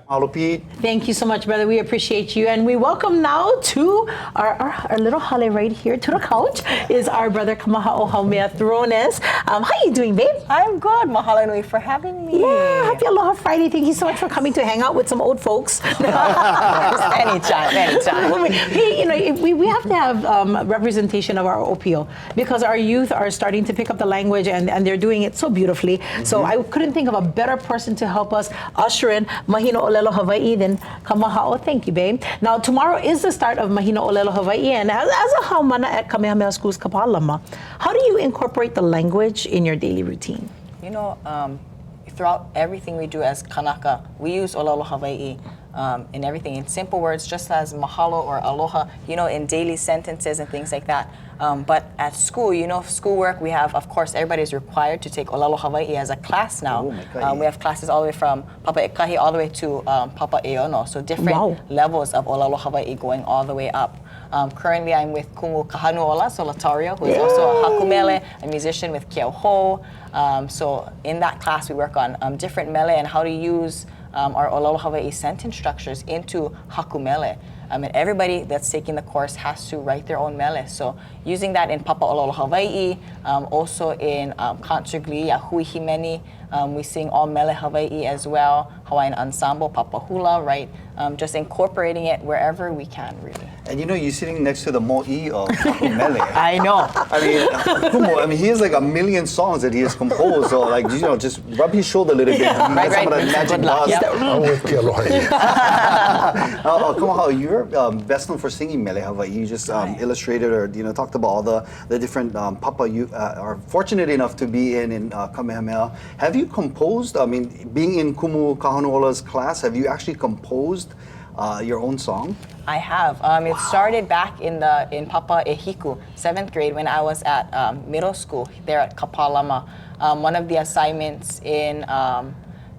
Mahalo, Pete. Thank you so much, brother. We appreciate you. And we welcome now to our little hale right here to the couch is our brother Kamaha'o Haumea-Thronas. How you doing, babe? I'm good. Mahalo nui for having me. Yeah, happy Aloha Friday. Thank you so much for coming to hang out with some old folks. anytime. Hey, you know, we have to have representation of our OPO because our youth are starting to pick up the language and they're doing it so beautifully. So I couldn't think of a better person to help us usher in Mahina Olelo Hawaii than Kamaha'o. Thank you, babe. Now, tomorrow is the start of Mahina Olelo Hawaii, and as a haumana at Kamehameha Schools Kapalama, how do you incorporate the language in your daily routine? You know, throughout everything we do as Kanaka, we use Olelo Hawaii in everything, in simple words, just as mahalo or aloha, you know, in daily sentences and things like that. But at school, you know, schoolwork, we have, of course, everybody's required to take Olelo Hawaii as a class now. We have classes all the way from Papa Ekahi all the way to Papa Eono, so different levels of Olelo Hawaii going all the way up. Currently, I'm with Kumu Kahanuola Solitario, who is also a hakumele, a musician with Keoho. So in that class, we work on different mele and how to use our Olelo Hawaii sentence structures into hakumele. And everybody that's taking the course has to write their own mele. So using that in Papa Olelo Hawaii, also in Kantsugli, Hui Himeni, we sing all mele Hawaii as well, Hawaiian ensemble, Papa Hula, right? Just incorporating it wherever we can, really. And you know, you're sitting next to the mo'i of Mele. I know. I mean, he has like 1 million songs that he has composed. So, like, you know, just rub his shoulder a little bit. Right. Some of the magic bars. Kamaha'o, you're best known for singing Mele Hawaii. You just illustrated or, you know, talked about all the different papa you are fortunate enough to be in Kamehameha. Have you composed, I mean, being in Kumu Kahanuola's class, have you actually composed your own song? I have. It started back in Papa Ehiku, 7th grade, when I was at middle school there at Kapalama. One of the assignments in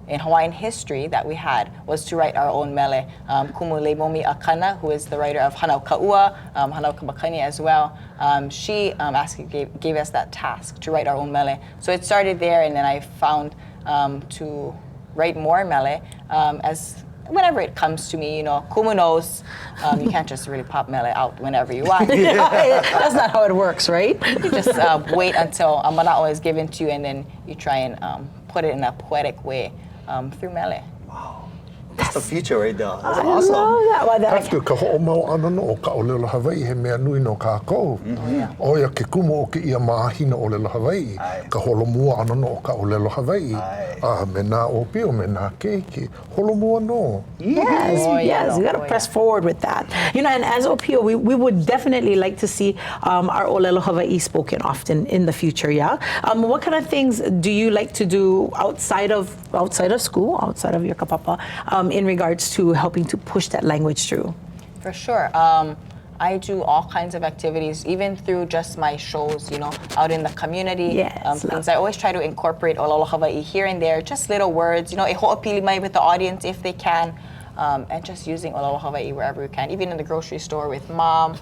Hawaiian history that we had was to write our own mele. Kumu Leimomi Akana, who is the writer of Hanau Ka'ua, Hanau Kabakani as well, she gave us that task to write our own mele. So it started there, and then I found to write more mele as whenever it comes to me, you know, Kumu knows you can't just really pop mele out whenever you want. That's not how it works, right? You just wait until a mana'o is given to you, and then you try and put it in a poetic way through mele. Wow. That's the future right there. That's awesome. I love that. After ka ho'omau ana no o ka Olelo Hawaii he mea nui no kākou. Oia ke kumu o ke ia mahina Olelo Hawaii. Ka holomua ana no o ka Olelo Hawaii. Me nā opio, me nā keiki. Holomua no. Yes, we got to press forward with that. You know, and as OPO, we would definitely like to see our Olelo Hawaii spoken often in the future, yeah? What kind of things do you like to do outside of school, outside of your kapapa, in regards to helping to push that language through? For sure. I do all kinds of activities, even through just my shows, you know, out in the community. Things I always try to incorporate Olelo Hawaii here and there, just little words, you know, e ho'opili mai with the audience if they can, and just using Olelo Hawaii wherever we can, even in the grocery store with mom,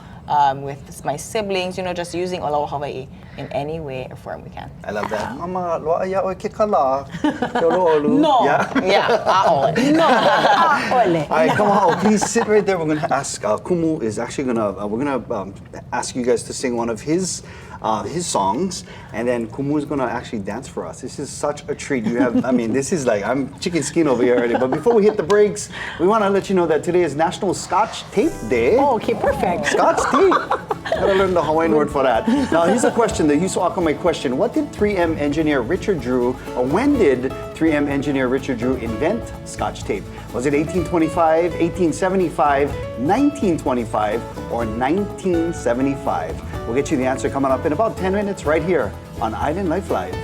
with my siblings, you know, just using Olelo Hawaii in any way or form we can. I love that. Mama, loa ia o ke kala. No. Yeah, a'ole. No, a'ole. All right, Kamaha'o, please sit right there. We're going to ask, Kumu is actually going to ask you guys to sing one of his songs, and then Kumu is going to actually dance for us. This is such a treat. You have, I mean, this is like, I'm chicken skin over here already. But before we hit the breaks, we want to let you know that today is National Scotch Tape Day. Oh, okay, perfect. Scotch tape. Gotta learn the Hawaiian word for that. Now, here's a question, the Yuso Akamai question. What did 3M engineer Richard Drew, or when did 3M engineer Richard Drew invent Scotch tape? Was it 1825, 1875, 1925, or 1975? We'll get you the answer coming up in about 10 minutes right here on Island Life Live.